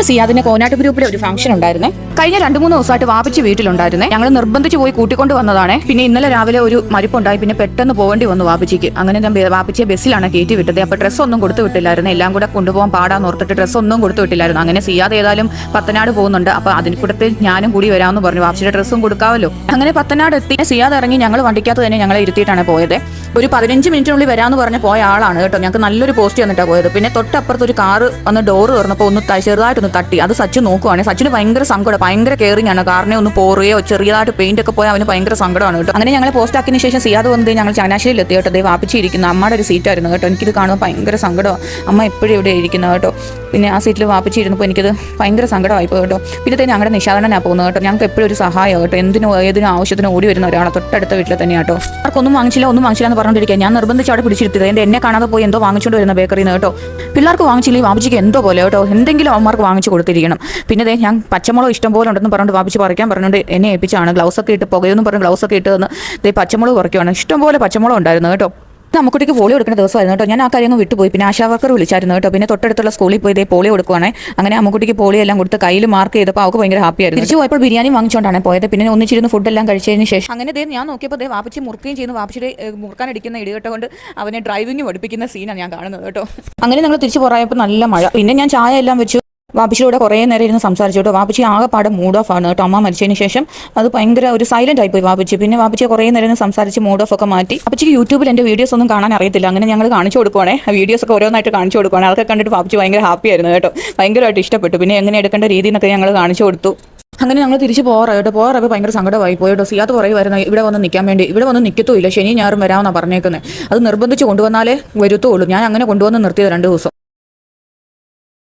സിയാദിന്റെ കോനാട്ട് ഗ്രൂപ്പിലെ ഒരു ഫംഗ്ഷൻ ഉണ്ടായിരുന്നേ. കഴിഞ്ഞ 2-3 ദിവസമായിട്ട് വാപ്പിച്ച് വീട്ടിലുണ്ടായിരുന്നേ. ഞങ്ങൾ നിർബന്ധിച്ച് പോയി കൂട്ടിക്കൊണ്ട് വന്നതാണ്. പിന്നെ ഇന്നലെ രാവിലെ ഒരു മരിപ്പുണ്ടായി. പിന്നെ പെട്ടെന്ന് പോകേണ്ടി വന്നു വാപ്പിച്ചിക്ക്. അങ്ങനെ ഞാൻ വാപ്പിച്ചിയെ ബസ്സിലാണ് കയറ്റി വിട്ടത്. അപ്പോൾ ഡ്രസ്സ് ഒന്നും കൊടുത്തു വിട്ടില്ലായിരുന്നു. എല്ലാം കൂടെ കൊണ്ടുപോകാൻ പാടാന്ന് ഓർത്തിട്ട് ഡ്രസ്സ് ഒന്നും കൊടുത്തു വിട്ടില്ലായിരുന്നു. അങ്ങനെ സിയാദ് ഏതായാലും പത്തനാട് പോകുന്നുണ്ട്. അപ്പോൾ അതിന് കൂടത്തിൽ ഞാനും കൂടി വരാമെന്ന് പറഞ്ഞു. വാപ്പിച്ചിയുടെ ഡ്രസ്സും കൊടുക്കാമല്ലോ. അങ്ങനെ പത്തനാട് എത്തി സിയാദ് ഇറങ്ങി. ഞങ്ങൾ വണ്ടിക്കകത്ത് തന്നെ ഞങ്ങളെ ഇരുത്തിയിട്ടാണ് പോയത്. ഒരു 15 മിനിറ്റിനുള്ളിൽ വരാമെന്ന് പറഞ്ഞ് പോയ ആളാണ് കേട്ടോ. ഞങ്ങൾക്ക് നല്ലൊരു പോസ്റ്റ് വന്നിട്ടാണ് പോയത്. പിന്നെ തൊട്ടപ്പുറത്ത് ഒരു കാറ് വന്ന് ഡോറ് തുറന്നപ്പോൾ ഒന്ന് ചെറുതായിട്ടൊന്ന് തട്ടി. അത് സച്ചിൻ നോക്കുവാണ്. സച്ചിന് ഭയങ്കര സങ്കടം, ഭയങ്കര കെയറിംഗ് ആണ്. കാറിനെ ഒന്ന് പോറുകയോ ചെറിയതായിട്ട് പെയിന്റ് ഒക്കെ പോയാൽ അവന് ഭയങ്കര സങ്കടമാണ് കേട്ടോ. അങ്ങനെ ഞങ്ങൾ പോസ്റ്റ് ആക്കിയതിന് ശേഷം സിയാദ് വന്നത് ഞങ്ങൾ ചങ്ങനാശ്ശേരിയിൽ എത്തി കേട്ടോ. വാപ്പിച്ചിരിക്കുന്ന അമ്മയുടെ ഒരു സീറ്റായിരുന്നു കേട്ടോ. എനിക്കിത് കാണുമ്പോൾ ഭയങ്കര സങ്കടമാണ്. അമ്മ എപ്പോഴും ഇവിടെ ഇരിക്കുന്നത് കേട്ടോ. പിന്നെ ആ സീറ്റിൽ വാപ്പിച്ചിരുന്നപ്പോൾ എനിക്കത് ഭയങ്കര സങ്കടമായിപ്പോൾ കേട്ടോ. പിന്നെ ഞങ്ങളുടെ നിശാദനാണ് പോകുന്നത് കേട്ടോ. ഞങ്ങൾക്ക് എപ്പോഴും ഒരു സഹായം കേട്ടോ. എന്തിനും ഏതിനും ആവശ്യത്തിനും ഓടി വരുന്ന ഒരാളെ തൊട്ടടുത്ത വീട്ടിൽ തന്നെ കേട്ടോ. അവർക്കൊന്നും വാങ്ങിച്ചില്ല എന്ന് പറഞ്ഞിരിക്കുക. ഞാൻ നിർബന്ധിച്ച് അവിടെ പിടിച്ചിരുത്തിയത്. എന്നെ കാണാതെ പോയി എന്തോ വാങ്ങിച്ചുകൊണ്ട് വരുന്ന ബേക്കറിയിൽ നിന്ന് കേട്ടോ. പിള്ളേർക്ക് വാങ്ങിച്ചില്ലെങ്കിൽ വാപ്പിച്ചിക്ക് എന്തോ പോലെ കേട്ടോ. എന്തെങ്കിലും അവന്മാർക്ക് വാങ്ങിച്ചു കൊടുത്തിരിക്കണം. പിന്നെ ഞാൻ പച്ചമുളക് ഇഷ്ടം പോലെ ഉണ്ടെന്ന് പറഞ്ഞിട്ട് വാപ്പിച്ച് പറിക്കാൻ പറഞ്ഞുകൊണ്ട് എന്നെ ഏൽപ്പിച്ചാണ്. ഗ്ലൗസ് ഒക്കെ ഇട്ട് പുകയൊന്നും പറഞ്ഞ് ഗ്ലൗസ് ഒക്കെ ഇട്ട് തന്ന് പച്ചമുളക് പറിക്കുവാണ്. ഇഷ്ടം പോലെ പച്ചമുളക് ഉണ്ടായിരുന്നു കേട്ടോ. നമുക്കുട്ടിക്ക് പോളിയോ കൊടുക്കുന്ന ദിവസമായിരുന്നു കേട്ടോ. ഞാൻ ആ കാര്യങ്ങൾ വിട്ടുപോയി. പിന്നെ ആശാ വർക്കർ വിളിച്ചായിരുന്നു കേട്ടോ. പിന്നെ തൊട്ടടുത്തുള്ള സ്കൂളിൽ പോയി പോളിയോ കൊടുക്കുവാണേ. അങ്ങനെ അമ്മക്കുട്ടിക്ക് പോളിയോ എല്ലാം കൊടുത്ത് കയ്യിൽ മാർക്ക് ചെയ്തപ്പോൾ അവൾക്ക് ഭയങ്കര ഹാപ്പിയായിരുന്നു. തിരിച്ചു പോയപ്പോൾ ബിരിയാണി വാങ്ങിച്ചുകൊണ്ടാണ് പോയത്. പിന്നെ ഒന്നിച്ചിരുന്ന് ഫുഡെല്ലാം കഴിച്ചതിന് ശേഷം അങ്ങനെ ഞാൻ നോക്കിയപ്പോൾ വാപ്പിച്ച് മുറുക്കുകയും ചെയ്യുന്നു. വാപ്പിച്ചിട്ട് മുറുക്കാനടിക്കുന്ന ഇടികെട്ട കൊണ്ട് അവനെ ഡ്രൈവിംഗ് പഠിപ്പിക്കുന്ന സീനാണ് ഞാൻ കാണുന്നത് കേട്ടോ. അങ്ങനെ ഞങ്ങൾ തിരിച്ചു പോയപ്പോൾ നല്ല മഴ. പിന്നെ ഞാൻ ചായ എല്ലാം വെച്ചു. വാപ്പിച്ചിലൂടെ കുറേ നേരം ഇരുന്ന് സംസാരിച്ചു കേട്ടോ. വാപ്പിച്ചി ആകെപ്പാടെ മൂഡ് ഓഫ് ആണ് കേട്ടോ. അമ്മ മരിച്ചതിന് ശേഷം അത് ഭയങ്കര ഒരു സൈലന്റ് ആയിപ്പോയി വാപ്പിച്ചി. പിന്നെ വാപ്പിച്ചി കുറേ നേരം സംസാരിച്ച് മൂഡ് ഓഫ് ഒക്കെ മാറ്റി. വാപ്പിച്ചിക്ക് യൂട്യൂബിൽ എൻ്റെ വീഡിയോസ് ഒന്നും കാണാൻ അറിയത്തില്ല. അങ്ങനെ ഞങ്ങൾ കാണിച്ചു കൊടുക്കുവാണേ. ആ വീഡിയോസ് ഒക്കെ ഓരോന്നായിട്ട് കാണിച്ചു കൊടുക്കുവാണ്. അതൊക്കെ കണ്ടിട്ട് വാപ്പിച്ചി ഭയങ്കര ഹാപ്പി ആയിരുന്നു കേട്ടോ. ഭയങ്കരമായിട്ട് ഇഷ്ടപ്പെട്ടു. പിന്നെ എങ്ങനെ എടുക്കേണ്ട രീതി എന്നൊക്കെ ഞങ്ങൾ കാണിച്ചു കൊടുത്തു. അങ്ങനെ ഞങ്ങൾ തിരിച്ച് പോകാറപ്പോൾ ഭയങ്കര സങ്കടമായി പോയിട്ടോ. സിയാദ് പറയുമായിരുന്നു ഇവിടെ വന്ന് നിൽക്കാൻ വേണ്ടി. ഇവിടെ വന്ന് നിൽക്കത്തുമില്ല, ശനി ഞായറും വരാമെന്നാണ് പറഞ്ഞേക്കുന്നത്. അത് നിർബന്ധിച്ച് കൊണ്ടുവന്നാലേ വരുത്തുള്ളൂ. ഞാൻ അങ്ങനെ കൊണ്ടുവന്ന് നിർത്തിയത് 2 ദിവസം.